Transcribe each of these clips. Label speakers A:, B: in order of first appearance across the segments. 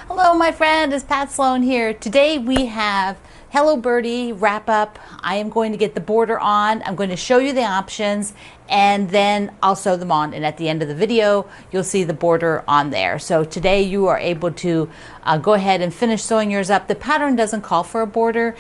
A: Hello, my friend. It's Pat Sloan here. Today we have Hello Birdie wrap up. I am going to get the border on. I'm going to show you the options and then I'll sew them on. And at the end of the video, you'll see the border on there. So today you are able to go ahead and finish sewing yours up. The pattern doesn't call for a border.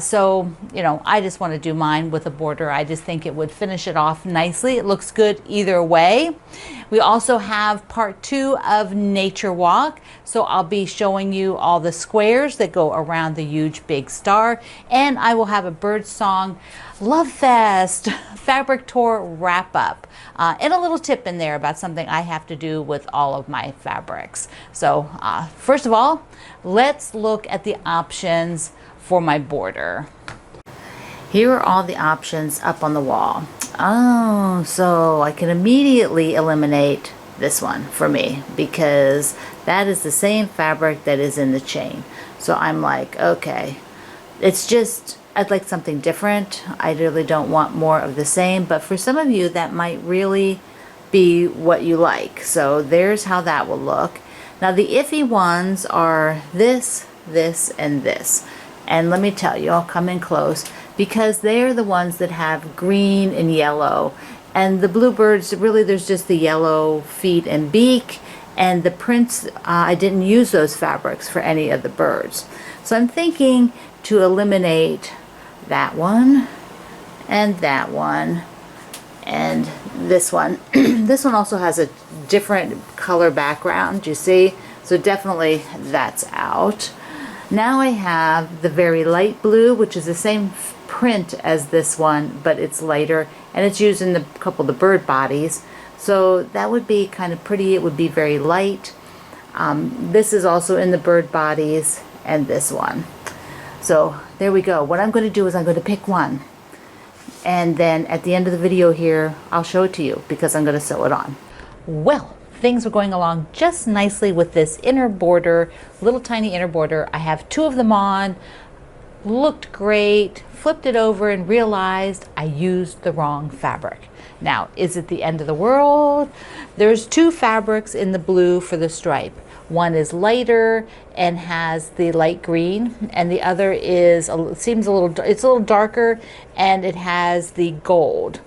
A: So, you know, I just want to do mine with a border. I just think it would finish it off nicely. It looks good either way. We also have part 2 of Nature Walk. So I'll be showing you all the squares that go around the huge big star. And I will have a Birdsong Love Fest fabric tour wrap up and a little tip in there about something I have to do with all of my fabrics. So first of all, let's look at the options for my border. Here are all the options up on the wall. Oh, so I can immediately eliminate this one for me because that is the same fabric that is in the chain. So I'm like, okay, it's just, I'd like something different. I really don't want more of the same, but for some of you that might really be what you like. So there's how that will look. Now the iffy ones are this, this, and this. And let me tell you, I'll come in close because they're the ones that have green and yellow. And the bluebirds, really there's just the yellow feet and beak. And the prints, I didn't use those fabrics for any of the birds. So I'm thinking to eliminate that one and that one and this one. This one also has a different color background, you see? So definitely that's out. Now I have the very light blue, which is the same print as this one, but it's lighter and it's used in a couple of the bird bodies. So that would be kind of pretty. It would be very light. This is also in the bird bodies and this one. So there we go. What I'm going to do is I'm going to pick one. And then at the end of the video here, I'll show it to you because I'm going to sew it on. Well, things are going along just nicely with this inner border, little tiny inner border. I have 2 of them on. Looked great, flipped it over and realized I used the wrong fabric. Now, is it the end of the world? There's 2 fabrics in the blue for the stripe. One is lighter and has the light green, and the other is it's a little darker and it has the gold.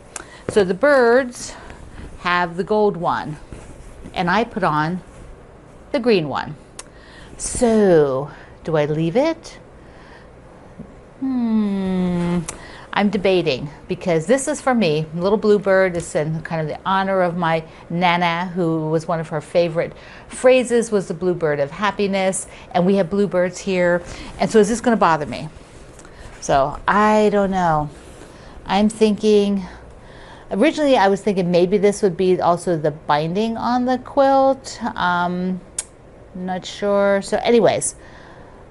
A: So the birds have the gold one and I put on the green one. So do I leave it? I'm debating because this is for me. Little Bluebird is in kind of the honor of my Nana, who was one of her favorite phrases was the bluebird of happiness. And we have bluebirds here. And so is this going to bother me? So I don't know. I'm thinking, originally I was thinking maybe this would be also the binding on the quilt. Not sure. So anyways,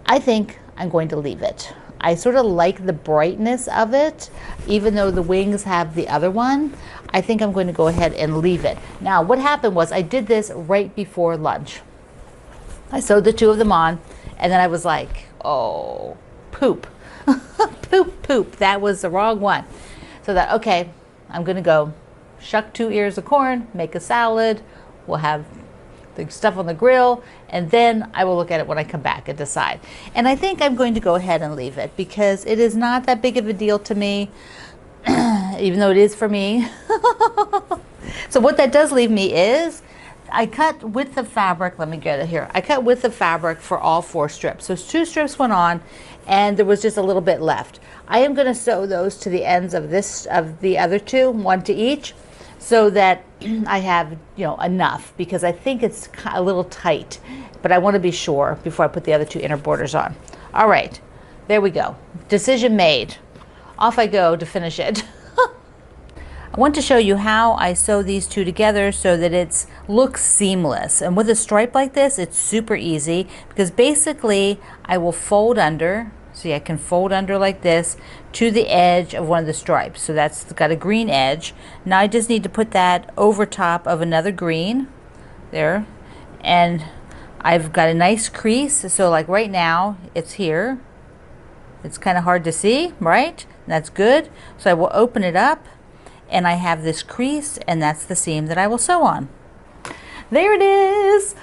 A: I think I'm going to leave it. I sort of like the brightness of it, even though the wings have the other one. I think I'm going to go ahead and leave it. Now, what happened was I did this right before lunch. I sewed the 2 of them on, and then I was like, oh, poop. Poop. That was the wrong one. So that, okay, I'm going to go shuck 2 ears of corn, make a salad. We'll have the stuff on the grill, and then I will look at it when I come back and decide. And I think I'm going to go ahead and leave it because it is not that big of a deal to me, even though it is for me. So what that does leave me is I cut with the fabric. Let me get it here. I cut with the fabric for all 4 strips. So 2 strips went on and there was just a little bit left. I am going to sew those to the ends of the other 2, 1 to each, so that I have, you know, enough, because I think it's a little tight, but I want to be sure before I put the other 2 inner borders on. All right, there we go. Decision made. Off I go to finish it. I want to show you how I sew these 2 together so that it looks seamless. And with a stripe like this, it's super easy because basically I will fold under. See, I can fold under like this to the edge of one of the stripes. So that's got a green edge. Now I just need to put that over top of another green there. And I've got a nice crease. So like right now it's here. It's kind of hard to see, right? That's good. So I will open it up and I have this crease, and that's the seam that I will sew on. There it is.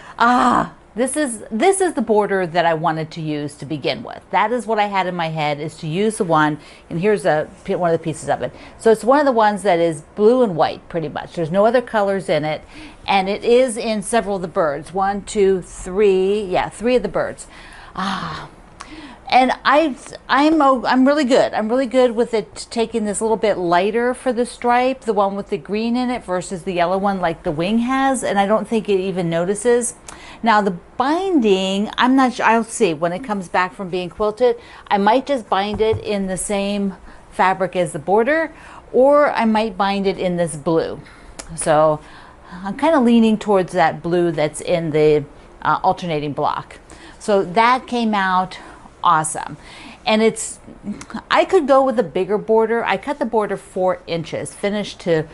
A: This is the border that I wanted to use to begin with. That is what I had in my head, is to use the one, and here's one of the pieces of it. So it's one of the ones that is blue and white pretty much. There's no other colors in it, and it is in several of the birds. 1, 2, 3, yeah, 3 of the birds. And I'm really good. I'm really good with it taking this a little bit lighter for the stripe, the one with the green in it versus the yellow one like the wing has, and I don't think it even notices. Now the binding, I'm not sure, I'll see when it comes back from being quilted. I might just bind it in the same fabric as the border, or I might bind it in this blue. So I'm kind of leaning towards that blue that's in the alternating block. So that came out awesome. And I could go with a bigger border. I cut the border 4 inches, finished to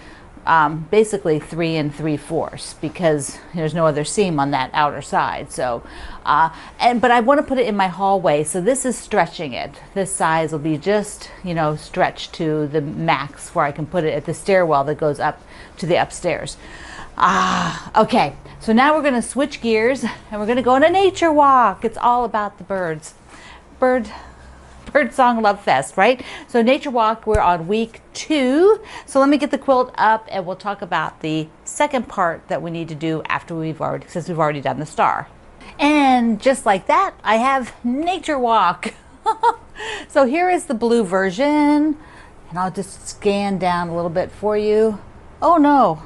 A: basically 3 3/4 because there's no other seam on that outer side. So, but I want to put it in my hallway, so this is stretching it. This size will be just, stretched to the max where I can put it at the stairwell that goes up to the upstairs. Okay, so now we're going to switch gears and we're going to go on a nature walk. It's all about the birds. Birdsong Love Fest, right? So nature walk, we're on week 2. So let me get the quilt up and we'll talk about the second part that we need to do after since we've already done the star. And just like that, I have nature walk. So here is the blue version, and I'll just scan down a little bit for you. Oh no.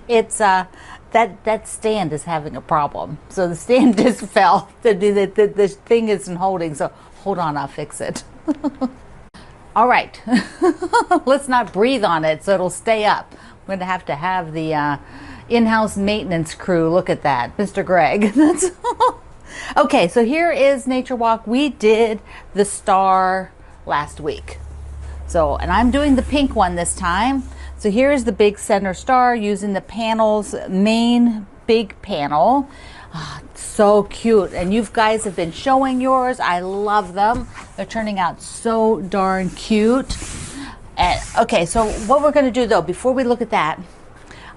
A: It's that stand is having a problem. So the stand just fell. The thing isn't holding, so hold on, I'll fix it. All right, let's not breathe on it so it'll stay up. I'm going to have the in-house maintenance crew look at that, Mr. Greg. Okay, so here is Nature Walk. We did the star last week. So, and I'm doing the pink one this time. So here's the big center star using the panel's main big panel. So cute. And you guys have been showing yours. I love them. They're turning out so darn cute. And okay, so what we're going to do though, before we look at that,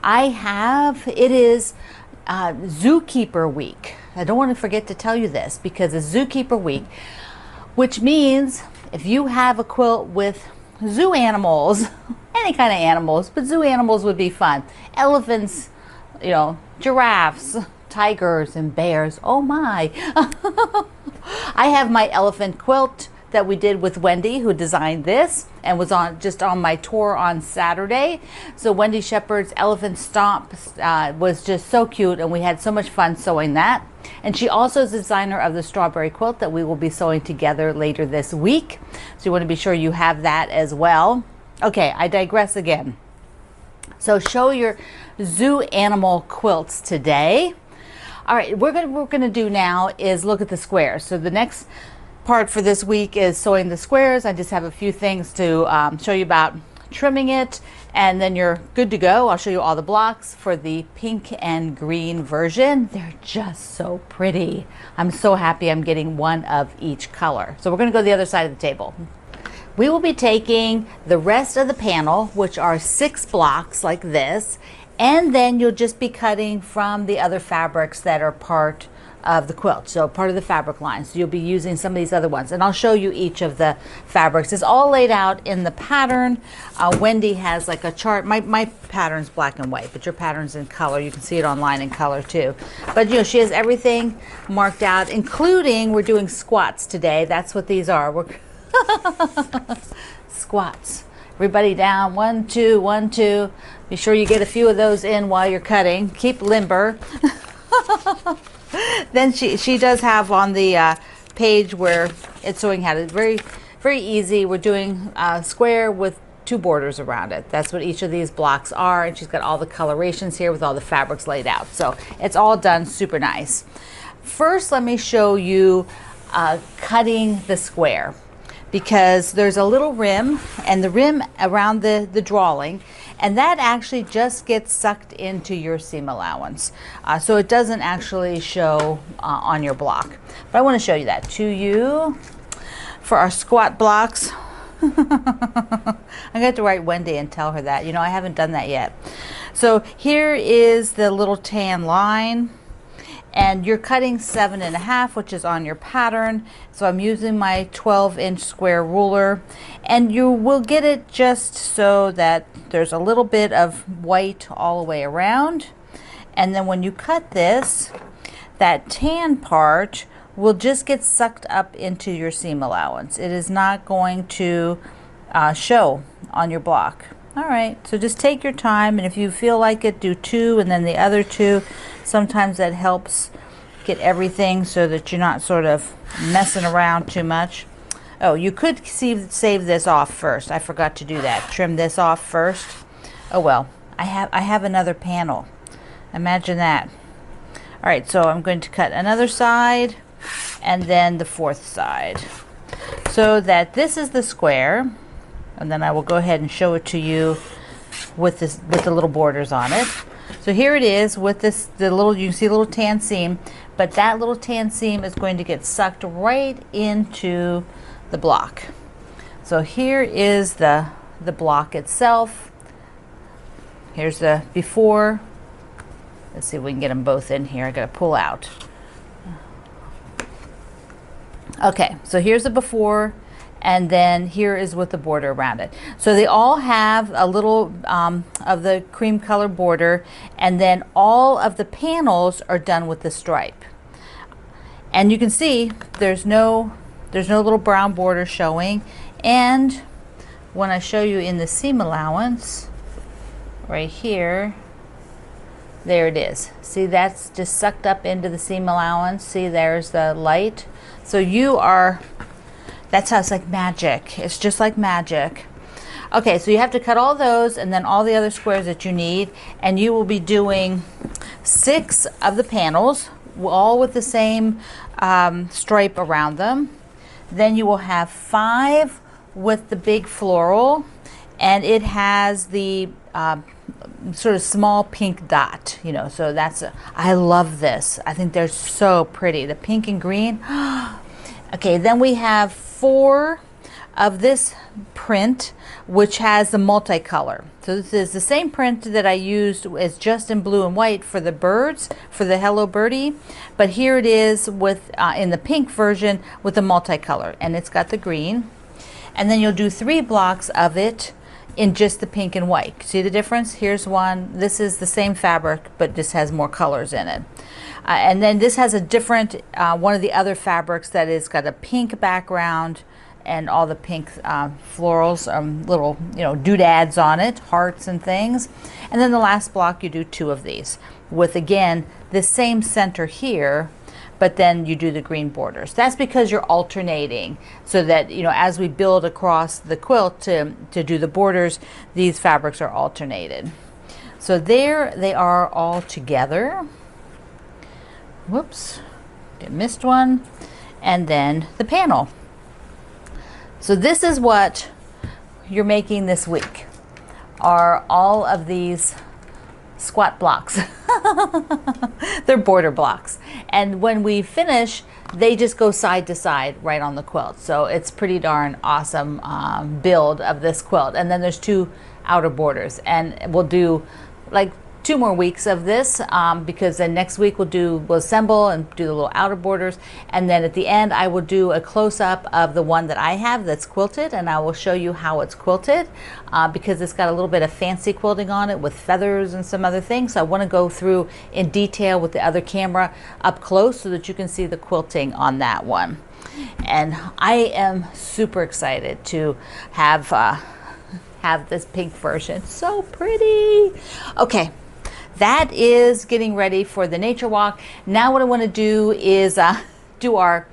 A: it is Zookeeper Week. I don't want to forget to tell you this because it's Zookeeper Week, which means if you have a quilt with zoo animals, any kind of animals, but zoo animals would be fun. Elephants, giraffes, tigers, and bears. Oh my. I have my elephant quilt that we did with Wendy, who designed this and was just on my tour on Saturday. So Wendy Shepherd's Elephant Stomp was just so cute, and we had so much fun sewing that. And she also is the designer of the strawberry quilt that we will be sewing together later this week. So you want to be sure you have that as well. Okay, I digress again. So show your zoo animal quilts today. All right, what we're gonna do now is look at the squares. So the next part for this week is sewing the squares. I just have a few things to show you about trimming it, and then you're good to go. I'll show you all the blocks for the pink and green version. They're just so pretty. I'm so happy I'm getting one of each color. So we're gonna go to the other side of the table. We will be taking the rest of the panel, which are 6 blocks like this, and then you'll just be cutting from the other fabrics that are part of the quilt, so part of the fabric line. So you'll be using some of these other ones, and I'll show you each of the fabrics. It's all laid out in the pattern. Wendy has like a chart. My pattern's black and white, but your pattern's in color. You can see it online in color too. But she has everything marked out, including we're doing squats today. That's what these are. Squats. Everybody down. 1, 2, 1, 2. Be sure you get a few of those in while you're cutting. Keep limber. Then she does have on the page where it's showing how to, very, very easy. We're doing a square with 2 borders around it. That's what each of these blocks are. And she's got all the colorations here with all the fabrics laid out. So it's all done super nice. First, let me show you cutting the square, because there's a little rim, and the rim around the drawing, and that actually just gets sucked into your seam allowance. So it doesn't actually show on your block. But I want to show you that to you. For our squat blocks, I'm going to write Wendy and tell her that. You know, I haven't done that yet. So here is the little tan line. And you're cutting 7.5, which is on your pattern. So I'm using my 12-inch square ruler, and you will get it just so that there's a little bit of white all the way around. And then when you cut this, that tan part will just get sucked up into your seam allowance. It is not going to show on your block. All right, so just take your time, and if you feel like it, do 2 and then the other 2. Sometimes that helps get everything so that you're not sort of messing around too much. Oh, you could save this off first. I forgot to do that. Trim this off first. Oh well, I have another panel. Imagine that. All right, so I'm going to cut another side and then the 4th side, so that this is the square. And then I will go ahead and show it to you with this, with the little borders on it. So here it is with this, the little, you can see a little tan seam, but that little tan seam is going to get sucked right into the block. So here is the block itself. Here's the before. Let's see if we can get them both in here. I gotta pull out. Okay, so here's the before, and then here is with the border around it. So they all have a little of the cream color border, and then all of the panels are done with the stripe. And you can see there's no little brown border showing. And when I show you in the seam allowance right here, there it is. See, that's just sucked up into the seam allowance. See, there's the light. So you are, that's how it's like magic. It's just like magic. Okay, so you have to cut all those and then all the other squares that you need, and you will be doing 6 of the panels, all with the same stripe around them. Then you will have 5 with the big floral, and it has the sort of small pink dot, you know, so that's I love this. I think they're so pretty, the pink and green. Okay, then we have 4 of this print, which has the multicolor. So this is the same print that I used as just in blue and white for the birds, for the Hello Birdie, but here it is with in the pink version with the multicolor, and it's got the green. And then you'll do 3 blocks of it in just the pink and white. See the difference? Here's one. This is the same fabric, but this has more colors in it. And then this has a different, one of the other fabrics that is got a pink background and all the pink florals, little, you know, doodads on it, hearts and things. And then the last block you do 2 of these with, again, the same center here, but then you do the green borders. That's because you're alternating, so that, you know, as we build across the quilt to do the borders, these fabrics are alternated. So there they are all together. Whoops, I missed one. And then the panel. So this is what you're making this week, are all of these squat blocks. They're border blocks, and when we finish, they just go side to side right on the quilt. So it's pretty darn awesome build of this quilt. And then there's 2 outer borders, and we'll do like 2 more weeks of this because then next week we'll assemble and do the little outer borders, and then at the end I will do a close-up of the one that I have that's quilted, and I will show you how it's quilted because it's got a little bit of fancy quilting on it with feathers and some other things. So I want to go through in detail with the other camera up close so that you can see the quilting on that one. And I am super excited to have this pink version. It's so pretty. Okay. That is getting ready for the nature walk. Now what I want to do is do our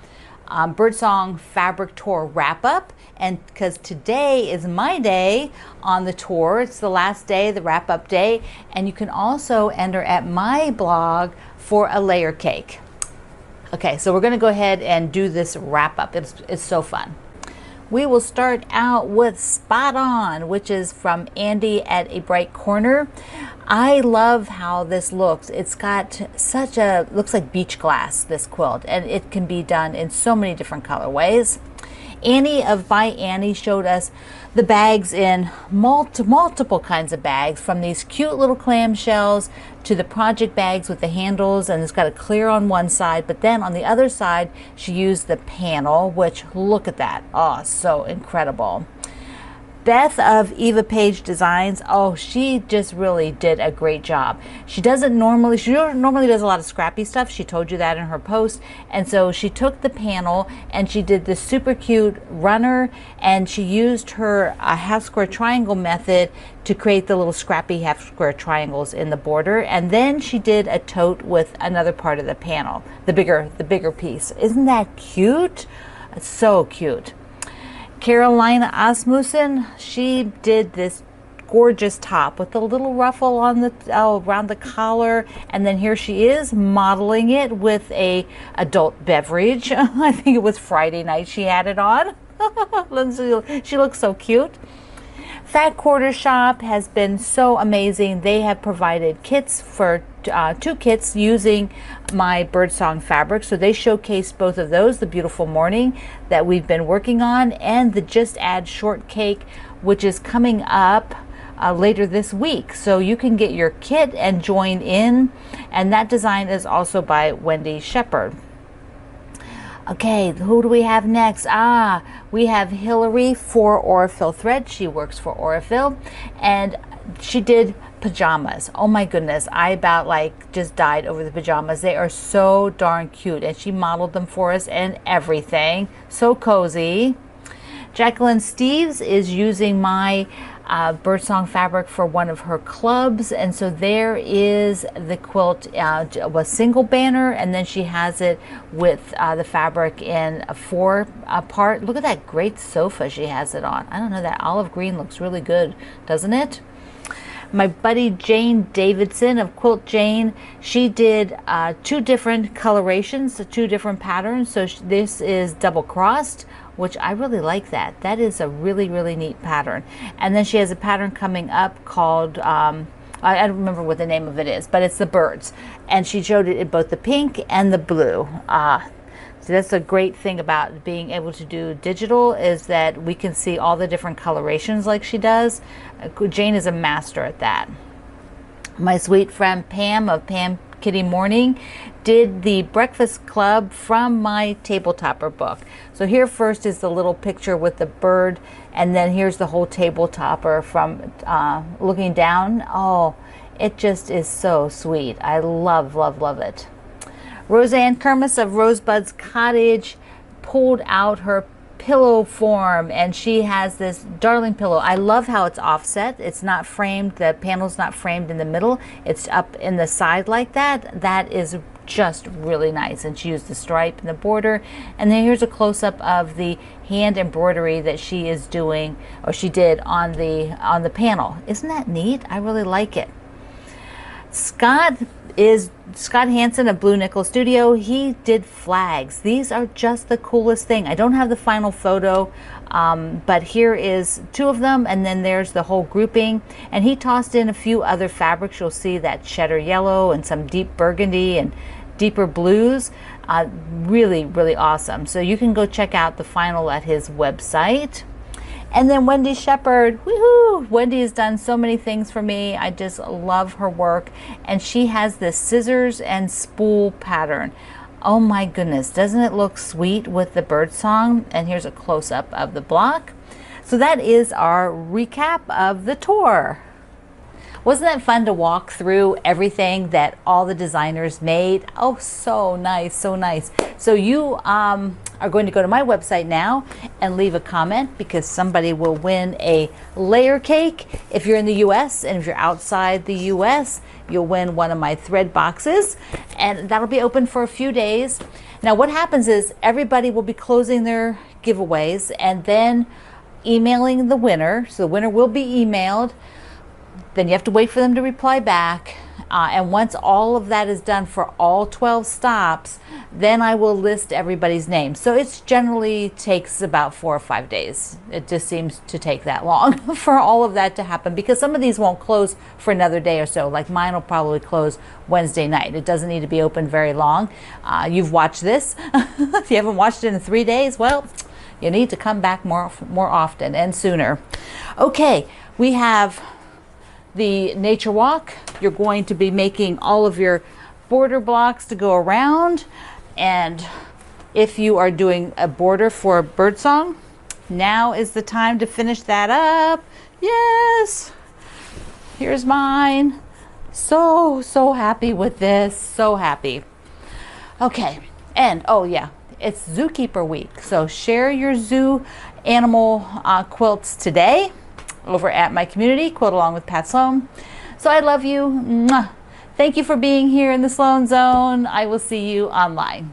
A: Birdsong fabric tour wrap up, and because today is my day on the tour, it's the last day, the wrap up day, and you can also enter at my blog for a layer cake. Okay, so we're going to go ahead and do this wrap up. It's so fun. We will start out with Spot On, which is from Andy at a Bright Corner. I love how this looks. It's got such a, looks like beach glass, this quilt, and it can be done in so many different colorways. Annie of By Annie showed us the bags in multiple kinds of bags, from these cute little clamshells to the project bags with the handles, and it's got a clear on one side, but then on the other side she used the panel, which, look at that, oh, so incredible. Beth of Eva Page Designs, oh, she just really did a great job. She normally does a lot of scrappy stuff. She told you that in her post. And so she took the panel and she did this super cute runner, and she used her half square triangle method to create the little scrappy half square triangles in the border. And then she did a tote with another part of the panel, the bigger piece. Isn't that cute? It's so cute. Carolina Asmussen, she did this gorgeous top with a little ruffle on the around the collar, and then here she is modeling it with a adult beverage. I think it was Friday night she had it on. She looks so cute. Fat Quarter Shop has been so amazing. They have provided kits for 2 kits using my Birdsong fabric. So they showcased both of those, the Beautiful Morning that we've been working on, and the Just Add Shortcake, which is coming up later this week. So you can get your kit and join in. And that design is also by Wendy Shepard. Okay, who do we have next? We have Hillary for Aurifil Thread. She works for Aurifil, and she did pajamas. Oh my goodness, I about just died over the pajamas. They are so darn cute, and she modeled them for us and everything. So cozy. Jacqueline Steves is using my Birdsong fabric for one of her clubs, and so there is the quilt, a single banner, and then she has it with the fabric in a 4-part. Look at that great sofa she has it on. I don't know, that olive green looks really good, doesn't it? My buddy Jane Davidson of Quilt Jane, she did 2 different colorations, 2 different patterns. So this is double crossed, which I really like that. That is a really, really neat pattern. And then she has a pattern coming up called, I don't remember what the name of it is, but it's the birds. And she showed it in both the pink and the blue. So that's a great thing about being able to do digital, is that we can see all the different colorations like she does. Jane is a master at that. My sweet friend Pam of Pam Kitty Morning did the Breakfast Club from my Table Topper book. So here first is the little picture with the bird, and then here's the whole table topper from looking down. Oh, it just is so sweet. I love, love, love it. Roseanne Kermis of Rosebud's Cottage pulled out her pillow form, and she has this darling pillow. I love how it's offset. It's not framed, the panel's not framed in the middle. It's up in the side like that. That is just really nice. And she used the stripe in the border. And then here's a close-up of the hand embroidery that she is doing, or she did on the panel. Isn't that neat? I really like it. Scott Hansen of Blue Nickel Studio. He did flags. These are just the coolest thing. I don't have the final photo, but here is 2 of them, and then there's the whole grouping. And he tossed in a few other fabrics. You'll see that cheddar yellow and some deep burgundy and deeper blues. Really, really awesome. So you can go check out the final at his website. And then Wendy Shepard, woohoo! Wendy has done so many things for me. I just love her work. And she has this scissors and spool pattern. Oh my goodness, doesn't it look sweet with the Birdsong? And here's a close-up of the block. So that is our recap of the tour. Wasn't that fun to walk through everything that all the designers made? Oh, so nice, so nice. So you are going to go to my website now and leave a comment, because somebody will win a layer cake if you're in the US, and if you're outside the US, you'll win one of my thread boxes, and that'll be open for a few days. Now what happens is everybody will be closing their giveaways and then emailing the winner. So the winner will be emailed. Then you have to wait for them to reply back. And once all of that is done for all 12 stops, then I will list everybody's name. So it generally takes about 4 or 5 days. It just seems to take that long for all of that to happen, because some of these won't close for another day or so. Like mine will probably close Wednesday night. It doesn't need to be open very long. You've watched this. If you haven't watched it in 3 days, well, You need to come back more often and sooner. Okay, we have the nature walk. You're going to be making all of your border blocks to go around, and if you are doing a border for Birdsong, now is the time to finish that up. Yes, here's mine. So happy with this, so happy. Okay, and oh yeah, it's Zookeeper Week, so share your zoo animal quilts today over at my community, Quilt Along with Pat Sloan. So I love you. Mwah. Thank you for being here in the Sloan Zone. I will see you online.